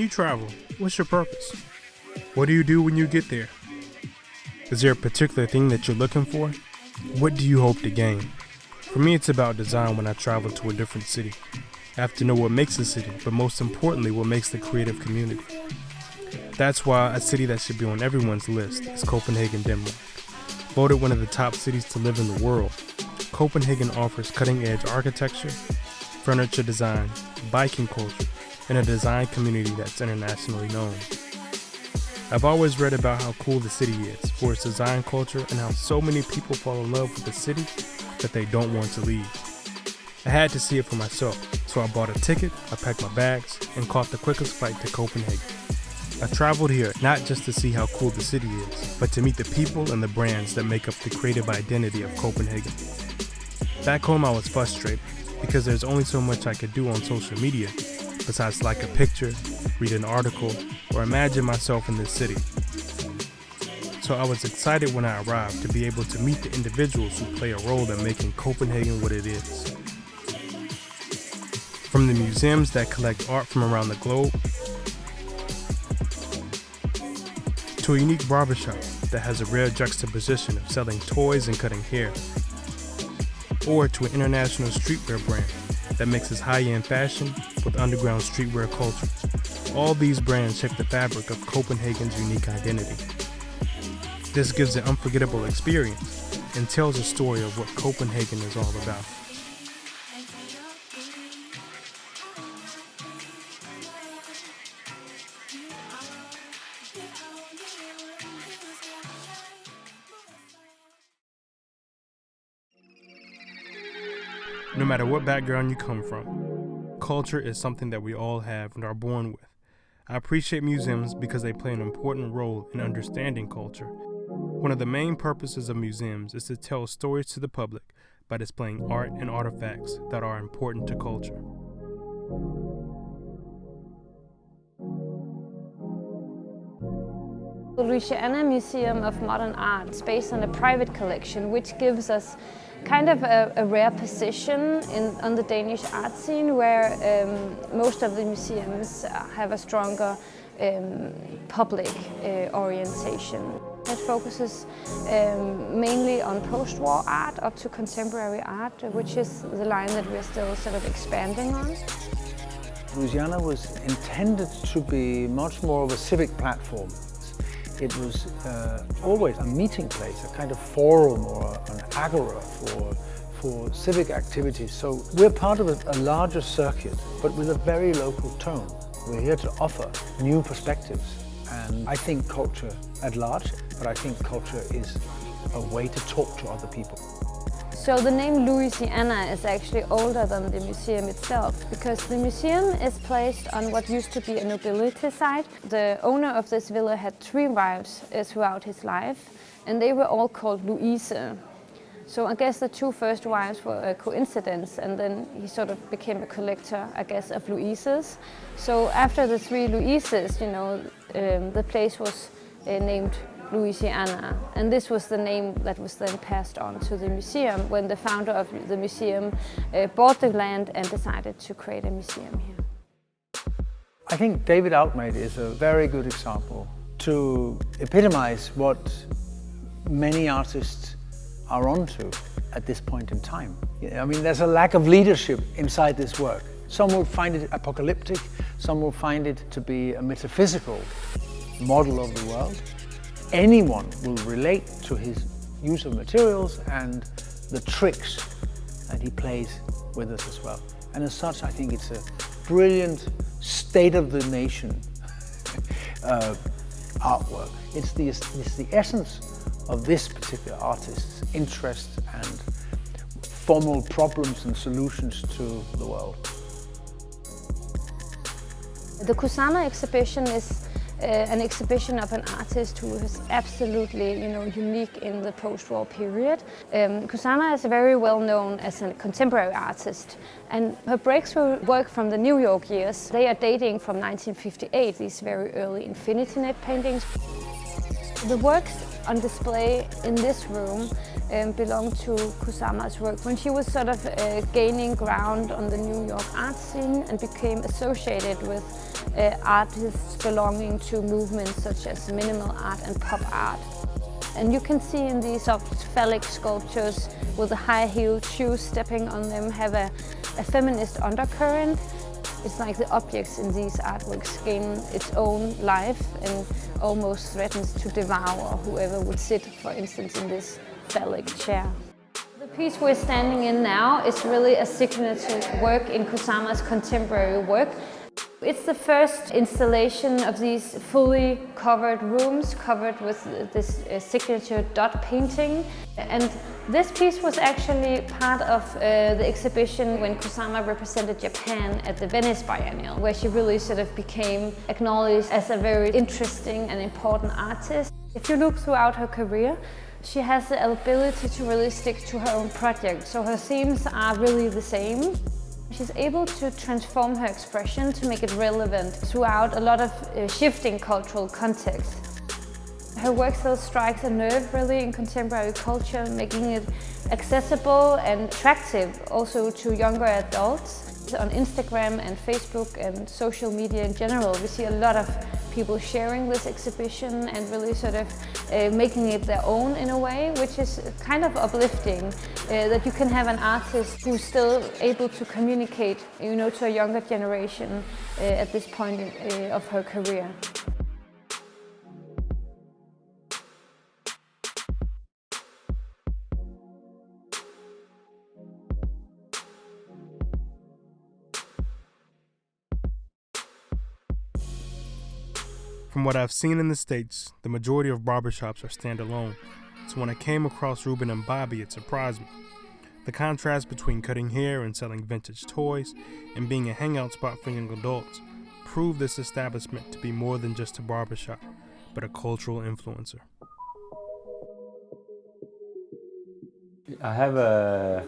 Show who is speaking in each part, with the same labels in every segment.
Speaker 1: you travel, what's your purpose? What do you do when you get there? Is there a particular thing that you're looking for? What do you hope to gain? For me, it's about design when I travel to a different city. I have to know what makes a city, but most importantly, what makes the creative community. That's why a city that should be on everyone's list is Copenhagen, Denmark. Voted one of the top cities to live in the world, Copenhagen offers cutting-edge architecture, furniture design, biking culture, and a design community that's internationally known. I've always read about how cool the city is for its design culture and how so many people fall in love with the city that they don't want to leave. I had to see it for myself, so I bought a ticket, I packed my bags, and caught the quickest flight to Copenhagen. I traveled here not just to see how cool the city is, but to meet the people and the brands that make up the creative identity of Copenhagen. Back home I was frustrated because there's only so much I could do on social media besides like a picture, read an article, or imagine myself in this city. So I was excited when I arrived to be able to meet the individuals who play a role in making Copenhagen what it is. From the museums that collect art from around the globe, to a unique barbershop that has a rare juxtaposition of selling toys and cutting hair, or to an international streetwear brand that mixes high-end fashion with underground streetwear culture. All these brands shape the fabric of Copenhagen's unique identity. This gives an unforgettable experience and tells a story of what Copenhagen is all about. No matter what background you come from, culture is something that we all have and are born with. I appreciate museums because they play an important role in understanding culture. One of the main purposes of museums is to tell stories to the public by displaying art and artifacts that are important to culture.
Speaker 2: The Louisiana Museum of Modern Art is based on a private collection, which gives us kind of a rare position on the Danish art scene, where most of the museums have a stronger public orientation. It focuses mainly on post-war art up to contemporary art, which is the line that we're still sort of expanding on.
Speaker 3: Louisiana was intended to be much more of a civic platform. It was always a meeting place, a kind of forum or an agora for civic activities. So we're part of a larger circuit, but with a very local tone. We're here to offer new perspectives, and I think culture at large, but I think culture is a way to talk to other people.
Speaker 2: So the name Louisiana is actually older than the museum itself, because the museum is placed on what used to be a nobility site. The owner of this villa had 3 wives throughout his life, and they were all called Louise. So I guess the 2 first wives were a coincidence, and then he sort of became a collector, I guess, of Louises. So after the 3 Louises, you know, the place was named Louisiana, and this was the name that was then passed on to the museum when the founder of the museum bought the land and decided to create a museum here.
Speaker 3: I think David Outmade is a very good example to epitomize what many artists are onto at this point in time. I mean, there's a lack of leadership inside this work. Some will find it apocalyptic, some will find it to be a metaphysical model of the world. Anyone will relate to his use of materials and the tricks that he plays with us as well. And as such, I think it's a brilliant state-of-the-nation artwork. It's the essence of this particular artist's interest and formal problems and solutions to the world.
Speaker 2: The Kusama exhibition is an exhibition of an artist who is absolutely, unique in the post-war period. Kusama is very well known as a contemporary artist, and her breakthrough work from the New York years, they are dating from 1958, these very early infinity net paintings. The works on display in this room belong to Kusama's work. When she was sort of gaining ground on the New York art scene and became associated with artists belonging to movements such as minimal art and pop art. And you can see in these soft phallic sculptures with the high-heeled shoes stepping on them have a feminist undercurrent. It's like the objects in these artworks gain its own life and almost threatens to devour whoever would sit, for instance, in this phallic chair. The piece we're standing in now is really a signature work in Kusama's contemporary work. It's the first installation of these fully covered rooms, covered with this signature dot painting. And this piece was actually part of the exhibition when Kusama represented Japan at the Venice Biennial, where she really sort of became acknowledged as a very interesting and important artist. If you look throughout her career, she has the ability to really stick to her own project, so her themes are really the same. She's able to transform her expression to make it relevant throughout a lot of shifting cultural contexts. Her work still strikes a nerve really in contemporary culture, making it accessible and attractive also to younger adults. On Instagram and Facebook and social media in general, we see a lot of people sharing this exhibition and really sort of making it their own in a way, which is kind of uplifting, that you can have an artist who's still able to communicate, to a younger generation at this point of her career.
Speaker 1: From what I've seen in the States, the majority of barbershops are standalone, so when I came across Ruben and Bobby, it surprised me. The contrast between cutting hair and selling vintage toys and being a hangout spot for young adults proved this establishment to be more than just a barbershop, but a cultural influencer.
Speaker 4: I have a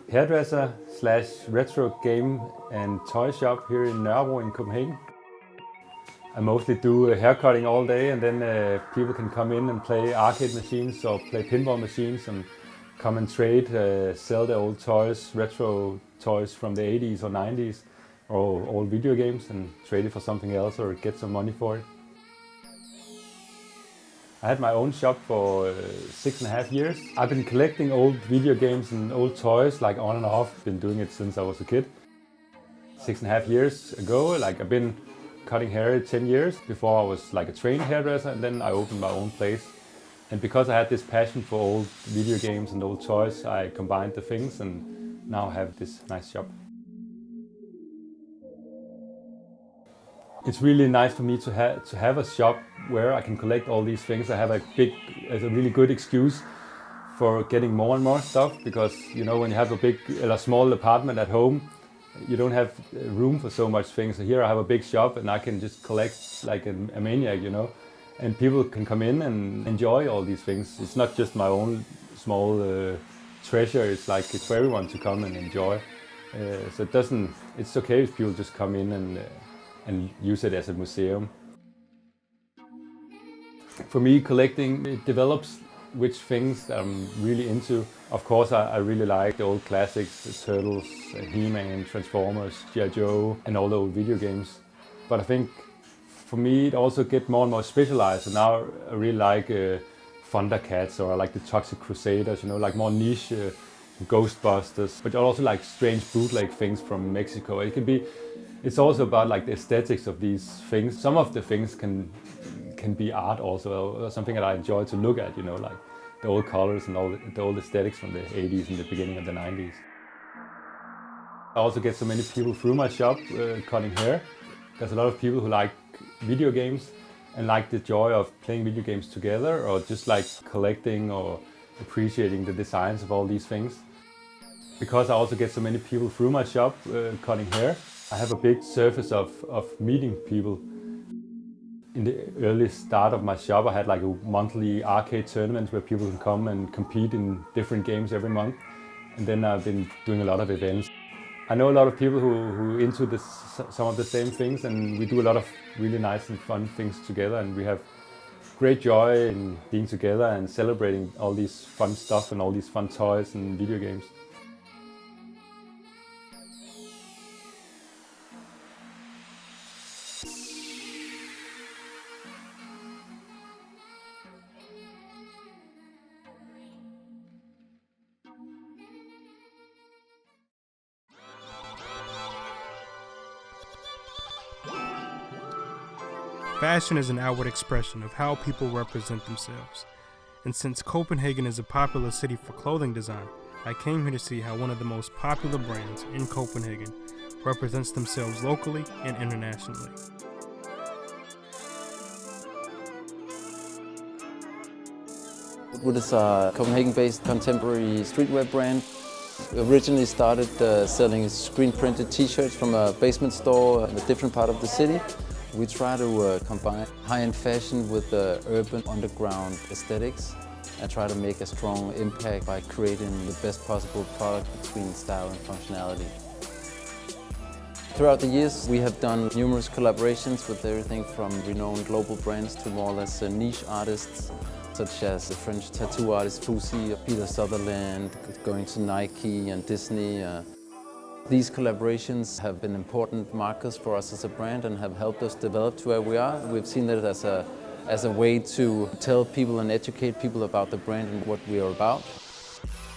Speaker 4: hairdresser slash retro game and toy shop here in Nørrebro in Copenhagen. I mostly do haircutting all day, and then people can come in and play arcade machines or play pinball machines and come and trade, sell the old toys, retro toys from the 80s or 90s, or old video games, and trade it for something else or get some money for it. I had my own shop for 6.5 years. I've been collecting old video games and old toys like on and off. Been doing it since I was a kid. 6.5 years ago, I've been cutting hair 10 years. Before I was like a trained hairdresser, and then I opened my own place. And because I had this passion for old video games and old toys, I combined the things and now I have this nice shop. It's really nice for me to have a shop where I can collect all these things. I have a really good excuse for getting more and more stuff, because when you have a small apartment at home, you don't have room for so much things. So here I have a big shop and I can just collect like a maniac, and people can come in and enjoy all these things. It's not just my own small treasure. It's for everyone to come and enjoy. So it's okay if people just come in and use it as a museum. For me, collecting, it develops which things that I'm really into. Of course, I really like the old classics, the Turtles, He-Man, Transformers, G.I. Joe, and all the old video games. But I think for me, it also gets more and more specialized. And now I really like Thundercats, or I like the Toxic Crusaders, like more niche Ghostbusters. But I also like strange bootleg things from Mexico. It's also about like the aesthetics of these things. Some of the things can be art also, or something that I enjoy to look at, like the old colors and all the old aesthetics from the 80s and the beginning of the 90s. I also get so many people through my shop cutting hair. There's a lot of people who like video games and like the joy of playing video games together, or just like collecting or appreciating the designs of all these things. Because I also get so many people through my shop cutting hair, I have a big surface of meeting people. In the early start of my shop, I had like a monthly arcade tournament where people can come and compete in different games every month. And then I've been doing a lot of events. I know a lot of people who are into some of the same things, and we do a lot of really nice and fun things together, and we have great joy in being together and celebrating all these fun stuff and all these fun toys and video games.
Speaker 1: Fashion is an outward expression of how people represent themselves. And since Copenhagen is a popular city for clothing design, I came here to see how one of the most popular brands in Copenhagen represents themselves locally and internationally.
Speaker 5: Wood is a Copenhagen-based contemporary streetwear brand. We originally started selling screen-printed t-shirts from a basement store in a different part of the city. We try to combine high-end fashion with urban underground aesthetics and try to make a strong impact by creating the best possible product between style and functionality. Throughout the years, we have done numerous collaborations with everything from renowned global brands to more or less niche artists, such as the French tattoo artist Fusi, Peter Sutherland, going to Nike and Disney. These collaborations have been important markers for us as a brand and have helped us develop to where we are. We've seen it as a way to tell people and educate people about the brand and what we are about.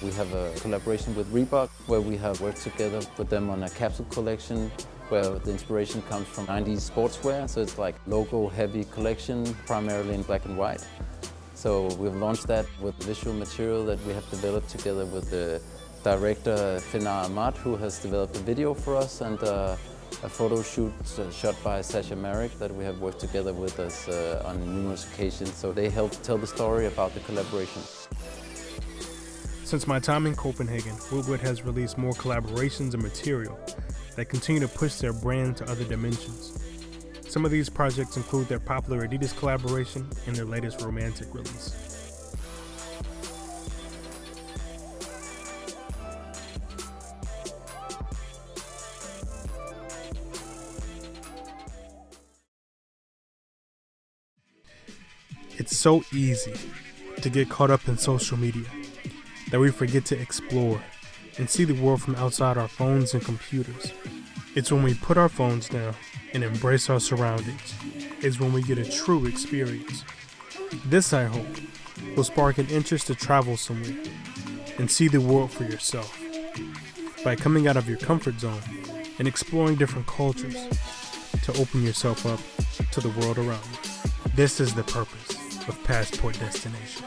Speaker 5: We have a collaboration with Reebok where we have worked together with them on a capsule collection where the inspiration comes from 90s sportswear. So it's like logo-heavy collection, primarily in black and white. So we've launched that with visual material that we have developed together with the director Finar Ahmad, who has developed a video for us, and a photo shoot shot by Sasha Marek that we have worked together with us on numerous occasions. So they help tell the story about the collaboration.
Speaker 1: Since my time in Copenhagen, Woodward has released more collaborations and material that continue to push their brand to other dimensions. Some of these projects include their popular Adidas collaboration and their latest romantic release. It's so easy to get caught up in social media that we forget to explore and see the world from outside our phones and computers. It's when we put our phones down and embrace our surroundings is when we get a true experience. This, I hope, will spark an interest to travel somewhere and see the world for yourself by coming out of your comfort zone and exploring different cultures to open yourself up to the world around you. This is the purpose of Passport Destination.